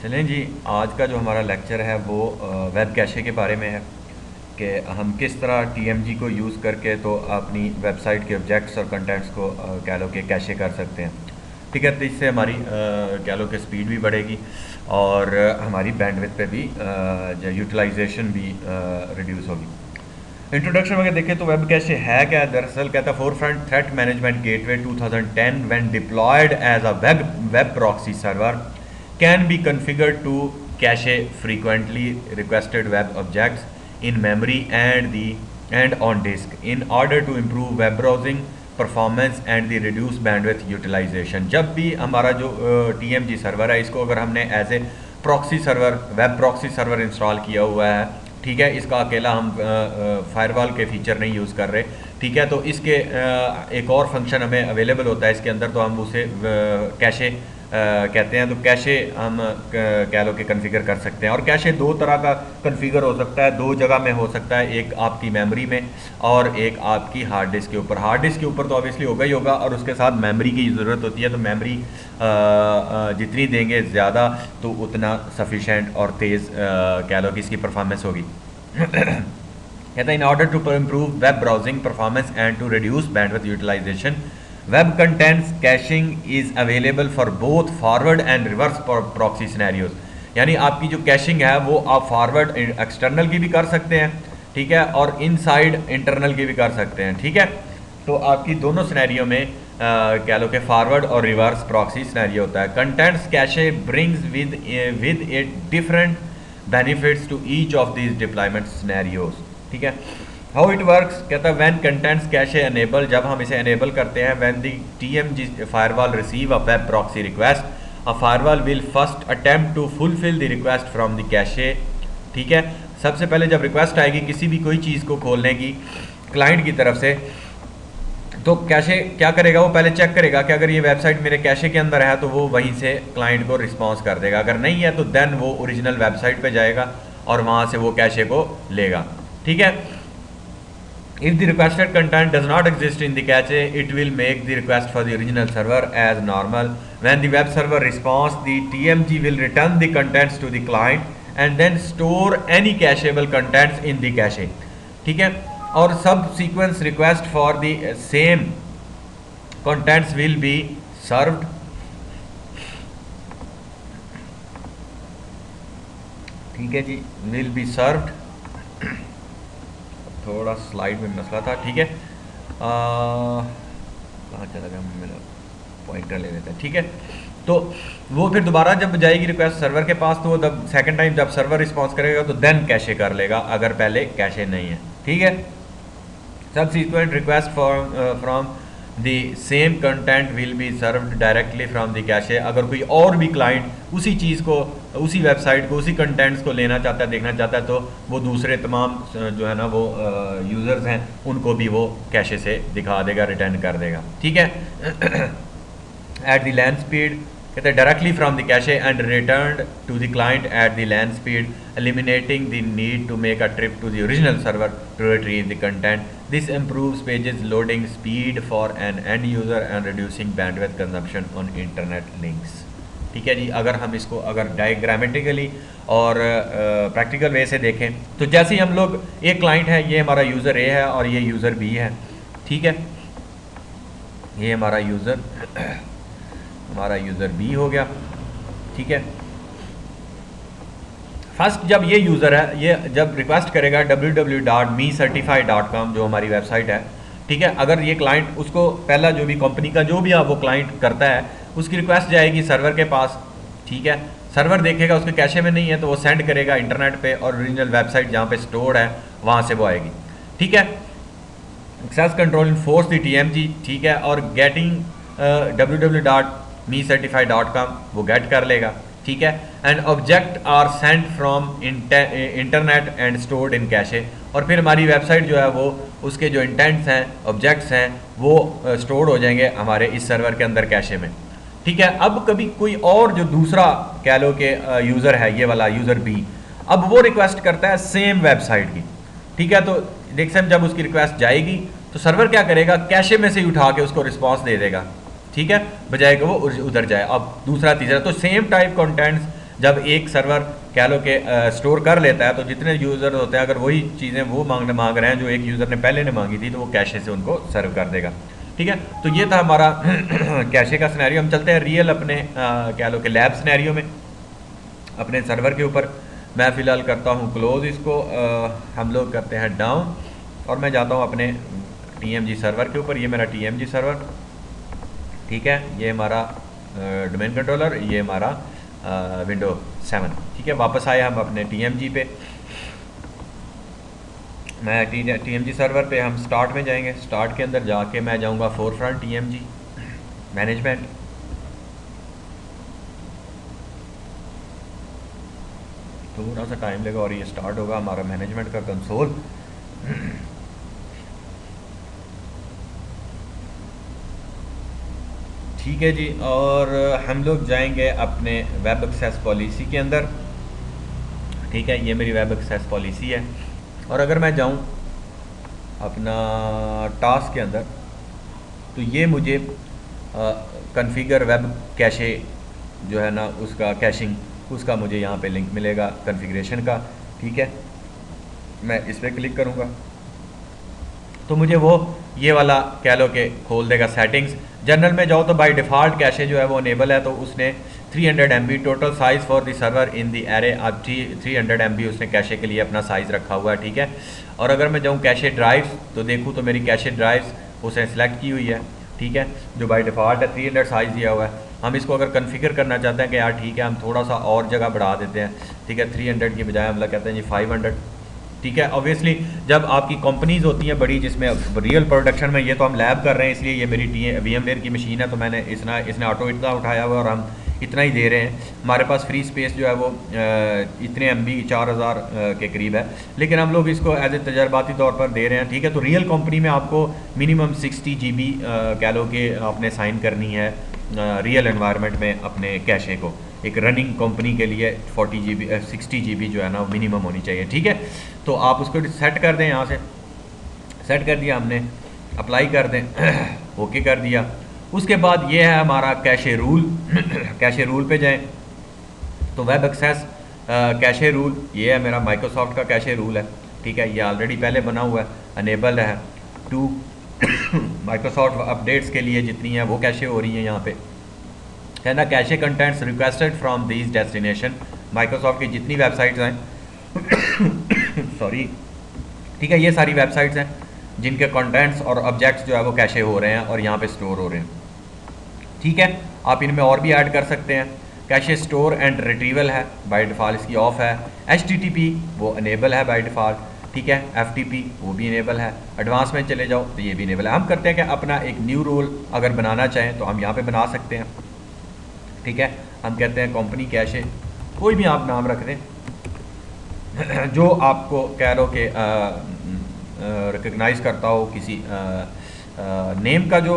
चलें जी, आज का जो हमारा लेक्चर है वो वेब कैशे के बारे में है कि हम किस तरह टीएमजी को यूज़ करके तो अपनी वेबसाइट के ऑब्जेक्ट्स और कंटेंट्स को कह लो कि कैशे कर सकते हैं। ठीक है, तो इससे हमारी कह लो कि स्पीड भी बढ़ेगी और हमारी बैंडविड्थ पे भी जो यूटिलाइजेशन भी रिड्यूस होगी। इंट्रोडक्शन में देखें तो वेब कैशे है क्या? दरअसल कहता है forefront threat management gateway 2010 when deployed as a web proxy server can be configured to cache frequently requested web objects in memory and on disk in order to improve web browsing performance and the reduce bandwidth utilization। जब भी हमारा जो TMG server है इसको अगर हमने as a proxy server web proxy server install किया हुआ है, ठीक है, इसका अकेला हम फायरवॉल के फीचर नहीं यूज़ कर रहे, ठीक है, तो इसके एक और फंक्शन हमें अवेलेबल होता है इसके अंदर, तो हम उसे कैशे कहते हैं। तो कैशे हम कह लो कि कन्फिगर कर सकते हैं और कैशे दो तरह का कन्फिगर हो सकता है, दो जगह में हो सकता है, एक आपकी मेमोरी में और एक आपकी हार्ड डिस्क के ऊपर। हार्ड डिस्क के ऊपर तो ऑब्वियसली होगा ही होगा और उसके साथ मेमोरी की ज़रूरत होती है, तो मेमोरी जितनी देंगे ज़्यादा तो उतना सफिशेंट और तेज़ कह लो कि इसकी परफॉर्मेंस होगी। कहता है in order to improve web browsing performance and to reduce bandwidth utilization web contents caching is available for both forward and reverse proxy scenarios. यानी आपकी जो कैशिंग है वो आप फॉरवर्ड एक्सटर्नल की भी कर सकते हैं, ठीक है, और इनसाइड इंटरनल की भी कर सकते हैं, ठीक है। तो आपकी दोनों सिनेरियो में कह लो कि फॉरवर्ड और रिवर्स प्रॉक्सी सिनेरियो होता है। Contents cache brings with a different benefits to each of these deployment scenarios, ठीक है। हाउ इट वर्क्स, कहता है व्हेन कंटेंट्स कैशे एनेबल, जब हम इसे एनेबल करते हैं, when the TMG firewall receive a web proxy request, a firewall will first attempt to fulfil the request from the cache, ठीक है। सबसे पहले जब रिक्वेस्ट आएगी किसी भी कोई चीज़ को खोलने की क्लाइंट की तरफ से, तो कैशे क्या करेगा, वो पहले चेक करेगा कि अगर ये वेबसाइट मेरे कैशे के अंदर है तो वो वहीं से क्लाइंट को रिस्पॉन्स कर देगा, अगर नहीं है तो देन वो ओरिजिनल वेबसाइट पे जाएगा और वहाँ से वो कैशे को लेगा, ठीक है। If the requested content does not exist in the cache, it will make the request for the original server as normal. When the web server responds, the TMG will return the contents to the client and then store any cacheable contents in the cache, ठीक है। और subsequent request for the same contents will be served, ठीक है जी, will be served। थोड़ा slide में मसला था, ठीक है, कहाँ चला गया, मेरा पॉइंटर ले लेते हैं, ठीक है। तो वो फिर दोबारा जब जाएगी रिक्वेस्ट सर्वर के पास, तो वो जब सेकंड टाइम जब सर्वर रिस्पॉन्स करेगा तो देन कैशे कर लेगा अगर पहले कैशे नहीं है, ठीक है। Subsequent request from the same content will be served directly from the cache. अगर कोई और भी क्लाइंट उसी चीज़ को, उसी वेबसाइट को, उसी कंटेंट्स को लेना चाहता है, देखना चाहता है, तो वो दूसरे तमाम जो है ना वो यूज़र्स हैं उनको भी वो कैशे से दिखा देगा, रिटर्न कर देगा, ठीक है। एट द लैंड स्पीड, कहते हैं directly from the cache and return to the client at the LAN speed, eliminating the need to make a trip to the original server to retrieve the content. This improves pages loading speed for an end user and reducing bandwidth consumption on internet links, ठीक है जी। अगर हम इसको अगर diagrammatically और practical way से देखें तो जैसे ही हम लोग, एक क्लाइंट है, ये हमारा यूज़र ए है और ये यूज़र बी है, ठीक है, ये हमारा यूज़र बी हो गया, ठीक है। फर्स्ट जब ये यूज़र है, ये जब रिक्वेस्ट करेगा www.mecertify.com जो हमारी वेबसाइट है, ठीक है, अगर ये क्लाइंट उसको पहला जो भी कंपनी का जो भी आप वो क्लाइंट करता है उसकी रिक्वेस्ट जाएगी सर्वर के पास, ठीक है। सर्वर देखेगा उसके कैशे में नहीं है तो वो सेंड करेगा इंटरनेट पे और ओरिजिनल वेबसाइट जहाँ पे स्टोर है वहाँ से वो आएगी, ठीक है। Access control enforce the TMG, ठीक है, और गेटिंग www.mecertify.com वो गेट कर लेगा, ठीक है। And object are sent from internet and stored in cache, और फिर हमारी वेबसाइट जो है वो उसके जो इंटेंट्स हैं, ऑब्जेक्ट्स हैं, वो स्टोर्ड हो जाएंगे हमारे इस सर्वर के अंदर कैशे में, ठीक है। अब कभी कोई और जो दूसरा कह लो कि यूज़र है, ये वाला यूज़र बी, अब वो रिक्वेस्ट करता है सेम वेबसाइट की, ठीक है। तो देखते हैं जब उसकी रिक्वेस्ट जाएगी तो सर्वर क्या करेगा, कैशे में से ही उठा के उसको रिस्पॉन्स दे देगा, ठीक है, बजाय कि वो उधर जाए। अब दूसरा तीसरा, तो सेम टाइप कंटेंट्स जब एक सर्वर कह लो कि स्टोर कर लेता है तो जितने यूज़र होते हैं अगर वही चीज़ें वो मांग रहे हैं जो एक यूज़र ने पहले ने मांगी थी तो वो कैशे से उनको सर्व कर देगा। ठीक है, तो ये था हमारा कैशे का सिनेरियो। हम चलते हैं रियल अपने कह लो कि लैब सिनेरियो में अपने सर्वर के ऊपर। मैं फ़िलहाल करता हूँ क्लोज इसको, हम लोग करते हैं डाउन और मैं जाता हूँ अपने TMG सर्वर के ऊपर। ये मेरा TMG सर्वर, ठीक है, ये हमारा डोमेन कंट्रोलर, ये हमारा विंडो 7। ठीक है, वापस आए हम अपने TMG पे। मैं TMG सर्वर पे हम स्टार्ट में जाएंगे। स्टार्ट के अंदर जाके मैं जाऊंगा फोरफ्रंट TMG मैनेजमेंट। थोड़ा सा टाइम लगेगा और ये स्टार्ट होगा हमारा मैनेजमेंट का कंसोल। ठीक है जी, और हम लोग जाएंगे अपने वेब एक्सेस पॉलिसी के अंदर। ठीक है, ये मेरी वेब एक्सेस पॉलिसी है। और अगर मैं जाऊं अपना टास्क के अंदर तो ये मुझे कॉन्फ़िगर वेब कैशे जो है ना उसका कैशिंग, उसका मुझे यहाँ पे लिंक मिलेगा कॉन्फ़िगरेशन का। ठीक है, मैं इस पर क्लिक करूँगा तो मुझे वो ये वाला कह लो कि खोल देगा सेटिंग्स। जनरल में जाओ तो बाय डिफ़ॉल्ट कैशे जो है वो अनेबल है, तो उसने 300 MB total size for the server in the array. अब 300 MB उसने कैशे के लिए अपना साइज़ रखा हुआ है। ठीक है, और अगर मैं जाऊँ कैशे ड्राइव्स तो देखूँ तो मेरी कैशे ड्राइव्स उसने सेलेक्ट की हुई है। ठीक है, जो बाय डिफ़ॉल्ट है 300 साइज़ दिया हुआ है। हम इसको अगर कन्फिगर करना चाहते हैं कि यार ठीक है हम थोड़ा सा और जगह बढ़ा देते हैं, ठीक है, 300 की बजाय हम लोग कहते हैं जी 500। ठीक है, ऑब्वियसली जब आपकी कंपनीज होती हैं बड़ी जिसमें रियल प्रोडक्शन में, ये तो हम लैब कर रहे हैं इसलिए ये मेरी VMware की मशीन है तो मैंने इसने ऑटो इतना उठाया हुआ और हम इतना ही दे रहे हैं। हमारे पास फ्री स्पेस जो है वो इतने MB 4000 के करीब है, लेकिन हम लोग इसको एज ए तजर्बाती तौर पर दे रहे हैं। ठीक है, तो रियल कंपनी में आपको मिनिमम 60 GB कह लो कि आपने साइन करनी है रियल एनवायरनमेंट में अपने कैशे को। एक रनिंग कंपनी के लिए 40 GB 60 GB जो है ना मिनिमम होनी चाहिए। ठीक है, तो आप उसको सेट कर दें, यहाँ से सेट कर दिया हमने, अप्लाई कर दें, ओके कर दिया। उसके बाद ये है हमारा कैशे रूल। कैशे रूल पे जाएं तो वेब एक्सेस कैशे रूल, ये है मेरा माइक्रोसॉफ्ट का कैशे रूल है। ठीक है, ये ऑलरेडी पहले बना हुआ है, अनेबल है टू माइक्रोसॉफ्ट अपडेट्स के लिए जितनी है वो कैशे हो रही है यहाँ पे। कहना cache contents requested from these destination, Microsoft की जितनी वेबसाइट्स हैं सॉरी, ठीक है, ये सारी वेबसाइट्स हैं जिनके कंटेंट्स और ऑब्जेक्ट्स जो है वो कैशे हो रहे हैं और यहाँ पे स्टोर हो रहे हैं। ठीक है, आप इनमें और भी ऐड कर सकते हैं। कैशे स्टोर एंड रिट्रीवल है, बाय डिफ़ॉल्ट इसकी ऑफ है। HTTP वो अनेबल है बाय डिफ़ॉल्ट। ठीक है, FTP वो भी इनेबल है। एडवांस में चले जाओ तो ये भी इनेबल है। हम करते हैं कि अपना एक न्यू रोल अगर बनाना चाहें तो हम यहाँ पे बना सकते हैं। ठीक है, हम कहते हैं कंपनी कैशे, कोई भी आप नाम रख दें जो आपको कह लो कि रिकग्नाइज़ करता हो किसी नेम का जो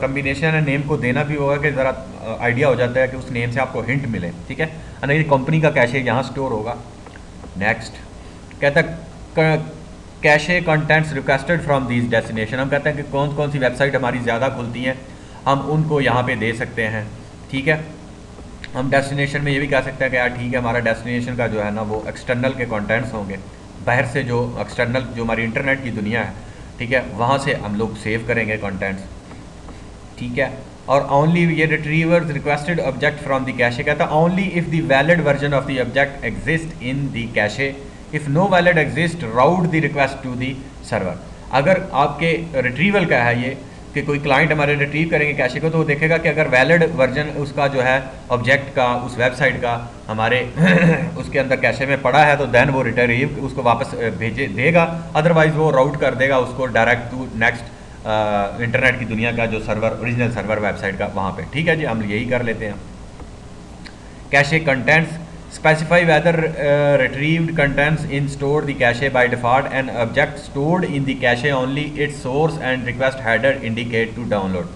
कम्बिनेशन है, नेम को देना भी होगा कि ज़रा आइडिया हो जाता है कि उस नेम से आपको हिंट मिले। ठीक है, नहीं कंपनी का कैशे यहाँ स्टोर होगा। नेक्स्ट कहता है cache contents requested from these destination, हम कहते हैं कि कौन कौन सी वेबसाइट हमारी ज़्यादा खुलती हैं हम उनको यहाँ पे दे सकते हैं। ठीक है, हम डेस्टिनेशन में ये भी कह सकते हैं कि यार ठीक है हमारा डेस्टिनेशन का जो है ना वो एक्सटर्नल के कंटेंट्स होंगे, बाहर से जो एक्सटर्नल जो हमारी इंटरनेट की दुनिया है, ठीक है, वहाँ से हम लोग सेव करेंगे कंटेंट्स। ठीक है, और ओनली ये retrievers requested object from the cache, कहता है only if the valid version of the object exist in the cache, if no valid exist route the request to the server. अगर आपके retrieval का है ये कि कोई क्लाइंट हमारे रिट्रीव करेंगे कैशे को तो वो देखेगा कि अगर वैलिड वर्जन उसका जो है ऑब्जेक्ट का उस वेबसाइट का हमारे उसके अंदर कैशे में पड़ा है तो देन वो रिट्रीव उसको वापस भेजे देगा, अदरवाइज़ वो राउट कर देगा उसको डायरेक्ट टू नेक्स्ट इंटरनेट की दुनिया का जो सर्वर ओरिजिनल सर्वर वेबसाइट का वहाँ पे। ठीक है जी, हम यही कर लेते हैं। Cache contents specify whether retrieved contents in stored the cache by default, and object stored in the cache only its source and request header indicate to download।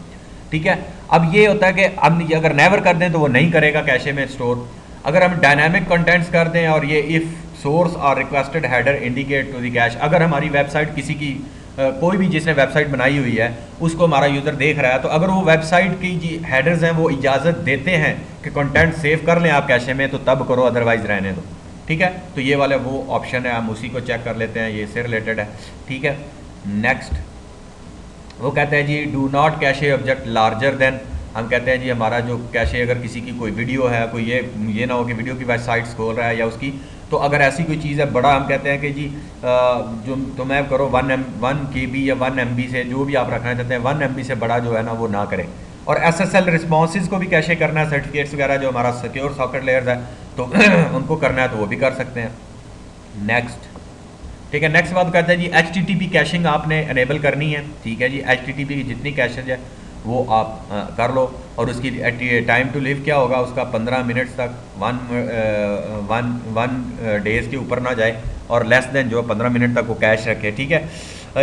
ठीक है, अब ये होता है कि हम अगर नेवर कर दें तो वो नहीं करेगा कैशे में स्टोर। अगर हम डायनामिक कंटेंट्स कर दें और ये इफ़ सोर्स और requested header indicate to the cache, अगर हमारी वेबसाइट किसी की कोई भी जिसने वेबसाइट बनाई हुई है उसको हमारा यूज़र देख रहा है, तो अगर वो वेबसाइट की जी हेडर्स हैं वो इजाज़त देते हैं कि कंटेंट सेव कर लें आप कैशे में, तो तब करो, अदरवाइज़ रहने दो। ठीक है, तो ये वाला वो ऑप्शन है, हम उसी को चेक कर लेते हैं, ये इससे रिलेटेड है। ठीक है, नेक्स्ट वो कहते हैं जी do not cache object larger than. हम कहते हैं जी हमारा जो कैशे, अगर किसी की कोई वीडियो है, कोई ये ना हो कि वीडियो की वेबसाइट्स खोल रहा है या उसकी, तो अगर ऐसी कोई चीज़ है बड़ा, हम कहते हैं कि जी जो तो मैं करो 1 KB या 1 MB से, जो भी आप रखना चाहते हैं 1 MB से बड़ा जो है ना वो ना करें। और SSL रिस्पॉन्सेज को भी कैशे करना है, सर्टिफिकेट्स वगैरह जो हमारा सिक्योर सॉकेट लेयर्स है तो उनको करना है तो वो भी कर सकते हैं। नेक्स्ट, ठीक है, नेक्स्ट बात कहते हैं जी HTTP कैशिंग आपने अनेबल करनी है। ठीक है जी, HTTP की जितनी कैशेज है वो आप कर लो, और उसकी टाइम टू लिव क्या होगा उसका, 15 मिनट्स तक, वन डेज़ के ऊपर ना जाए, और लेस देन जो 15 मिनट तक वो कैश रखे। ठीक है,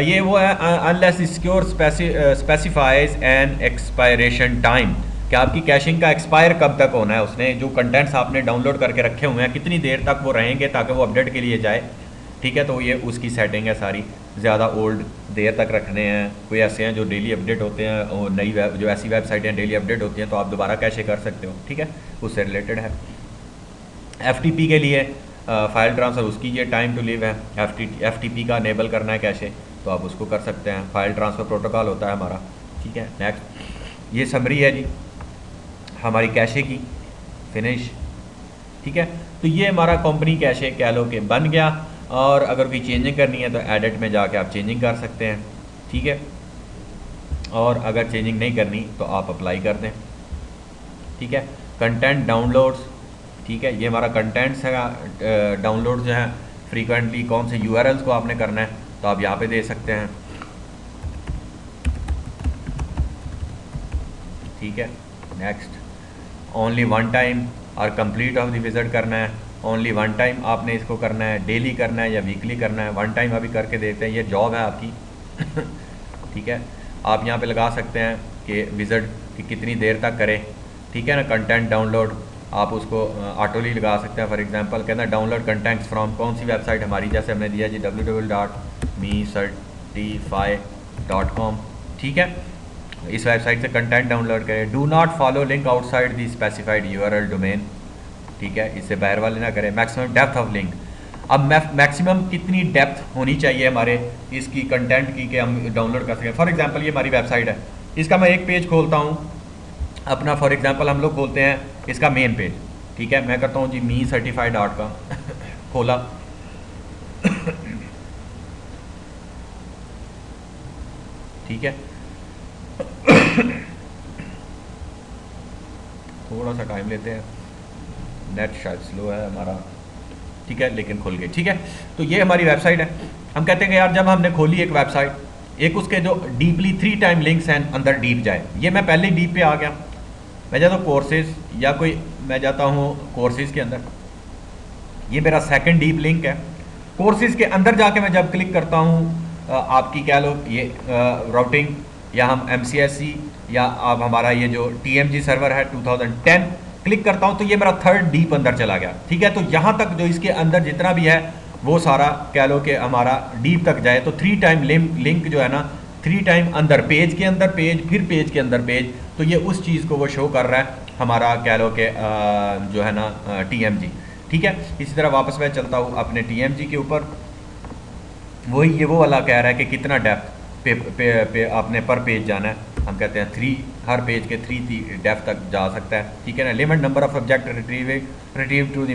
ये वो है unless secure specifies an expiration time, कि आपकी कैशिंग का एक्सपायर कब तक होना है, उसने जो कंटेंट्स आपने डाउनलोड करके रखे हुए हैं कितनी देर तक वो रहेंगे ताकि वो अपडेट के लिए जाए। ठीक है, तो ये उसकी सेटिंग है सारी, ज़्यादा ओल्ड देर तक रखने हैं। कोई ऐसे हैं जो डेली अपडेट होते हैं, और नई जो ऐसी वेबसाइटें डेली अपडेट होती हैं तो आप दोबारा कैशे कर सकते हो। ठीक है, उससे रिलेटेड है। FTP के लिए फाइल ट्रांसफ़र, उसकी ये टाइम टू लिव है, FTP का अनेबल करना है कैशे, तो आप उसको कर सकते हैं, फाइल ट्रांसफ़र प्रोटोकॉल होता है हमारा। ठीक है, नेक्स्ट ये समरी है जी हमारी कैशे की, फिनिश। ठीक है, तो ये हमारा कंपनी कैशे कह लो कि बन गया, और अगर कोई चेंजिंग करनी है तो एडिट में जाके आप चेंजिंग कर सकते हैं। ठीक है, और अगर चेंजिंग नहीं करनी तो आप अप्लाई कर दें। ठीक है, कंटेंट डाउनलोड्स, ठीक है, ये हमारा कंटेंट्स है, डाउनलोड जो है फ्रीक्वेंटली कौन से URLs को आपने करना है तो आप यहाँ पे दे सकते हैं। ठीक है, नेक्स्ट ओनली वन टाइम और कंप्लीट ऑफ द विजिट करना है, ओनली वन टाइम आपने इसको करना है, डेली करना है या वीकली करना है। वन टाइम अभी करके देते हैं, ये जॉब है आपकी। ठीक है, आप यहाँ पे लगा सकते हैं कि विजिट की कितनी देर तक करें। ठीक है ना, कंटेंट डाउनलोड आप उसको ऑटोली लगा सकते हैं। फॉर एग्जांपल कहना डाउनलोड कंटेंट्स फ्रॉम कौन सी वेबसाइट हमारी, जैसे हमने दिया जी www.mecertify.com। ठीक है, इस वेबसाइट से कंटेंट डाउनलोड करें। Do not follow link outside the specified URL domain. ठीक है, इससे बाहर वाले ना करें। मैक्सिमम डेप्थ ऑफ लिंक, अब मैक्सिमम कितनी डेप्थ होनी चाहिए हमारे इसकी कंटेंट की कि हम डाउनलोड कर सकें। फॉर एग्जांपल ये हमारी वेबसाइट है, इसका मैं एक पेज खोलता हूँ अपना, फॉर एग्जांपल हम लोग खोलते हैं इसका मेन पेज। ठीक है, मैं करता हूँ जी mecertify.com खोला। ठीक है, थोड़ा सा टाइम लेते हैं, नेट शायद स्लो है हमारा। ठीक है, लेकिन खुल गई। ठीक है, तो ये हमारी वेबसाइट है। हम कहते हैं कि यार जब हमने खोली एक वेबसाइट, एक उसके जो डीपली 3 टाइम लिंक्स हैं अंदर डीप जाए। ये मैं पहले ही डीप पे आ गया, मैं जाता हूँ कोर्सेज या कोई, मैं जाता हूँ कोर्सेज के अंदर, ये मेरा सेकंड डीप लिंक है। कोर्सेज के अंदर जाके मैं जब क्लिक करता हूँ आपकी कह लो ये राउटिंग, या हम MCSE, या अब हमारा ये जो TMG सर्वर है 2010 क्लिक करता हूँ, तो ये मेरा थर्ड डीप अंदर चला गया। ठीक है, तो यहाँ तक जो इसके अंदर जितना भी है वो सारा कह लो कि हमारा डीप तक जाए, तो 3 टाइम लिंक जो है ना, 3 टाइम अंदर, पेज के अंदर पेज, फिर पेज के अंदर पेज, तो ये उस चीज़ को वो शो कर रहा है हमारा कह लो कि जो है ना TMG। ठीक है, इसी तरह वापस मैं चलता हूँ अपने TMG के ऊपर, वही ये वो वाला कह रहा है कि कितना डेप्थ पे आपने पर पेज जाना है। हम कहते हैं 3, हर पेज के 3 डेप्थ तक जा सकता है। ठीक है ना, limit number of object retrieve to the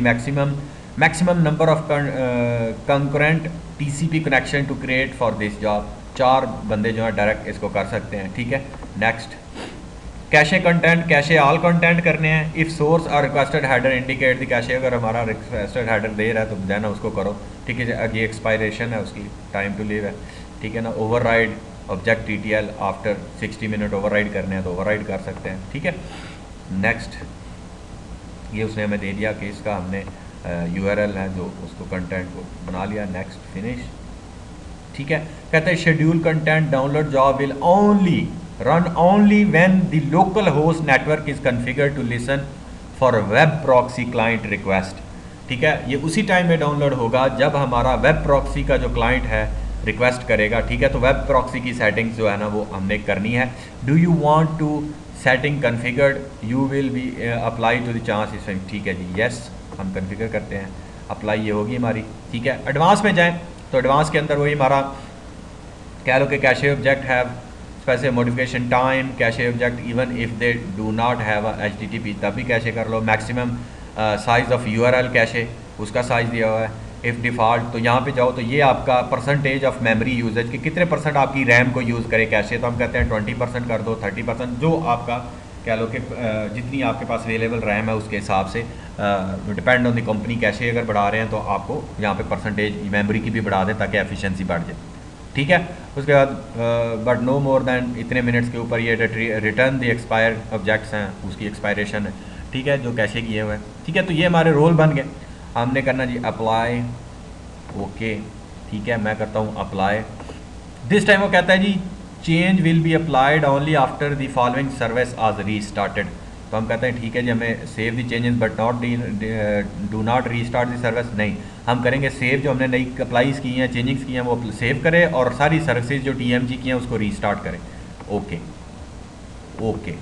maximum number of concurrent TCP connection to create for this job. 4 बंदे जो है डायरेक्ट इसको कर सकते हैं। ठीक है, next cache content, cache all content करने हैं। इफ़ सोर्स और requested header indicate the cache, अगर हमारा रिक्वेस्टेड हेडर दे रहा है तो देना उसको करो। ठीक है, ये एक्सपायरेशन है उसकी, टाइम टू लिव है। ठीक है ना, override object TTL after 60 minute override करने हैं तो ओवरराइड कर सकते हैं। ठीक है, नेक्स्ट ये उसने हमें दे दिया कि इसका हमने URL है जो उसको कंटेंट को बना लिया। Next finish. ठीक है, कहते हैं schedule content download job will only run only when the local host network is configured to listen for web proxy client request. ठीक है, ये उसी टाइम में डाउनलोड होगा जब हमारा वेब प्रॉक्सी का जो क्लाइंट है रिक्वेस्ट करेगा, ठीक है। तो वेब प्रॉक्सी की सेटिंग्स जो है ना वो हमने करनी है। Do you want to setting configured you will be apply to the chance इस, ठीक है जी, यस हम कन्फिगर करते हैं, अप्लाई ये होगी हमारी, ठीक है। एडवांस में जाएँ तो एडवांस के अंदर वही हमारा कह लो कि cache object have specific modification time, cache object even if they do not have HTTP तब भी कैशे कर लो, maximum size of URL cache उसका साइज़ दिया हुआ है, इफ़ डिफ़ॉल्ट। तो यहाँ पे जाओ तो ये आपका परसेंटेज ऑफ मेमोरी यूजेज कि कितने परसेंट आपकी रैम को यूज़ करे कैशे, तो हम कहते हैं 20% कर दो, 30%, जो आपका कह लो कि जितनी आपके पास अवेलेबल रैम है उसके हिसाब से depend on the company. Cache अगर बढ़ा रहे हैं तो आपको यहाँ पे परसेंटेज मेमोरी की भी बढ़ा दें ताकि एफिशिएंसी बढ़ जाए, ठीक है। उसके बाद बट नो मोर दैन इतने मिनट्स के ऊपर ये रिटर्न द एक्सपायर ऑब्जेक्ट्स हैं, उसकी एक्सपायरेशन है, ठीक है, जो कैशे किए हुए हैं, ठीक है। तो ये हमारे रोल बन गए। हमने करना जी अप्लाई, ओके, ठीक है, मैं करता हूँ अप्लाई। दिस टाइम वो कहता है जी change will be applied only after the following service is restarted. तो हम कहते हैं ठीक है जी, हमें save the changes but not do not restart the service, नहीं, हम करेंगे सेव, जो हमने नई अप्लाईज की हैं, चेंजिंग्स की हैं वो सेव करें और सारी सर्विसेज जो TMG की हैं उसको रीस्टार्ट करें। ओके ओके,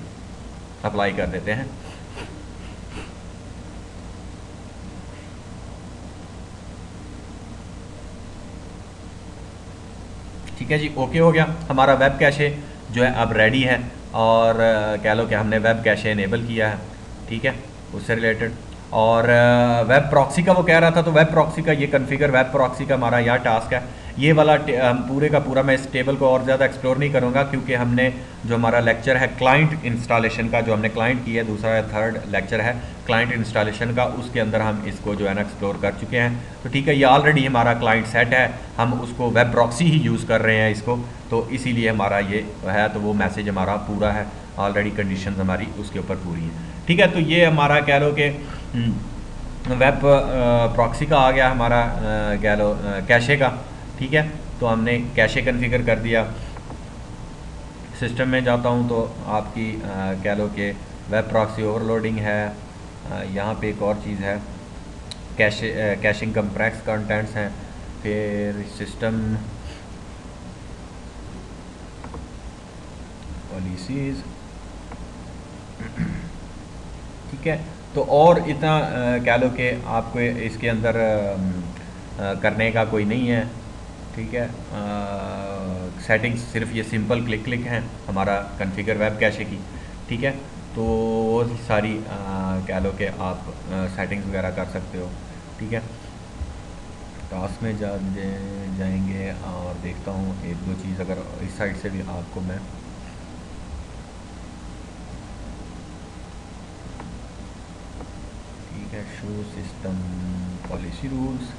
अप्लाई कर देते हैं। ठीक है जी, ओके हो गया, हमारा वेब कैशे जो है अब रेडी है और कह लो कि हमने वेब कैशे इनेबल किया है, ठीक है, उससे रिलेटेड। और वेब प्रॉक्सी का वो कह रहा था, तो वेब प्रॉक्सी का ये कॉन्फ़िगर वेब प्रॉक्सी का हमारा यहाँ टास्क है। ये वाला पूरे का पूरा मैं इस टेबल को और ज़्यादा एक्सप्लोर नहीं करूँगा क्योंकि हमने जो हमारा लेक्चर है क्लाइंट इंस्टॉलेशन का, जो हमने क्लाइंट की है, दूसरा या थर्ड लेक्चर है क्लाइंट इंस्टॉलेशन का, उसके अंदर हम इसको जो है ना एक्सप्लोर कर चुके हैं। तो ठीक है, ये ऑलरेडी हमारा क्लाइंट सेट है, हम उसको वेब प्रॉक्सी ही यूज़ कर रहे हैं इसको, तो इसीलिए हमारा ये है, तो वो मैसेज हमारा पूरा है, ऑलरेडी कंडीशन हमारी उसके ऊपर पूरी है, ठीक है। तो ये हमारा कह लो कि वेब प्रॉक्सी का आ गया हमारा कह लो कैशे का, ठीक है। तो हमने कैशे कन्फिगर कर दिया। सिस्टम में जाता हूँ तो आपकी कह लो कि वेब प्रॉक्सी ओवरलोडिंग है, यहाँ पे एक और चीज़ है कैशिंग कंप्रेक्स कंटेंट्स हैं, फिर सिस्टम पॉलिसीज़, ठीक है। तो और इतना कह लो कि आपको इसके अंदर करने का कोई नहीं है, ठीक है। सेटिंग्स सिर्फ ये सिंपल क्लिक क्लिक हैं हमारा कॉन्फ़िगर वेब कैशे की, ठीक है। तो वो सारी कह लो कि आप सेटिंग्स वगैरह कर सकते हो, ठीक है। टास्क में जाएंगे और देखता हूँ एक दो चीज़ अगर इस साइड से भी आपको मैं show system policy rules,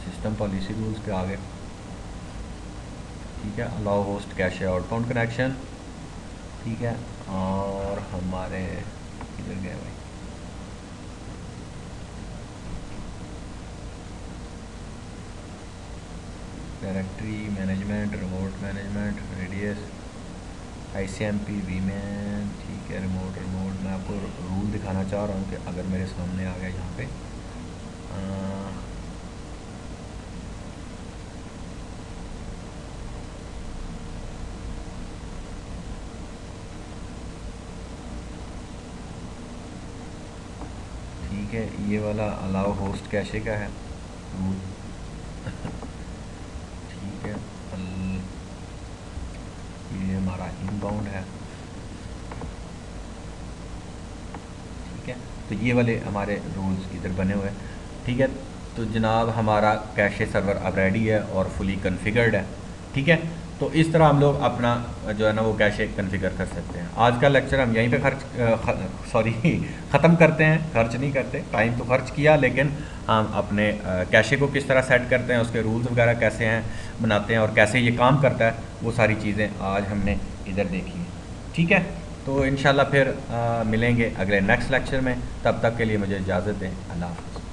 system policy rules पे आ गए, ठीक है। Allow host cache outbound connection, ठीक है। और हमारे किधर गए भाई, directory management, remote management, radius, ICMP, women, ठीक है। रिमोट मैं आपको रूल दिखाना चाह रहा हूँ कि अगर मेरे सामने आ गया यहाँ पे ठीक है, ये वाला अलाउ होस्ट कैशे का है रूल, ठीक है। ये हमारा इनबाउंड है, ठीक है। तो ये वाले हमारे रूल्स इधर बने हुए हैं, ठीक है। तो जनाब हमारा कैशे सर्वर अब रेडी है और फुली कॉन्फ़िगर्ड है, ठीक है। तो इस तरह हम लोग अपना जो है ना वो कैशे कॉन्फ़िगर कर सकते हैं। आज का लेक्चर हम यहीं पे ख़त्म करते हैं, खर्च नहीं करते, टाइम तो खर्च किया, लेकिन हम अपने कैशे को किस तरह सेट करते हैं, उसके रूल्स वगैरह कैसे हैं बनाते हैं और कैसे ये काम करता है, वो सारी चीज़ें आज हमने इधर देखी हैं, ठीक है। तो इंशाल्लाह फिर मिलेंगे अगले नेक्स्ट लेक्चर में, तब तक के लिए मुझे इजाज़त दें, अल्लाह हाफ़िज़।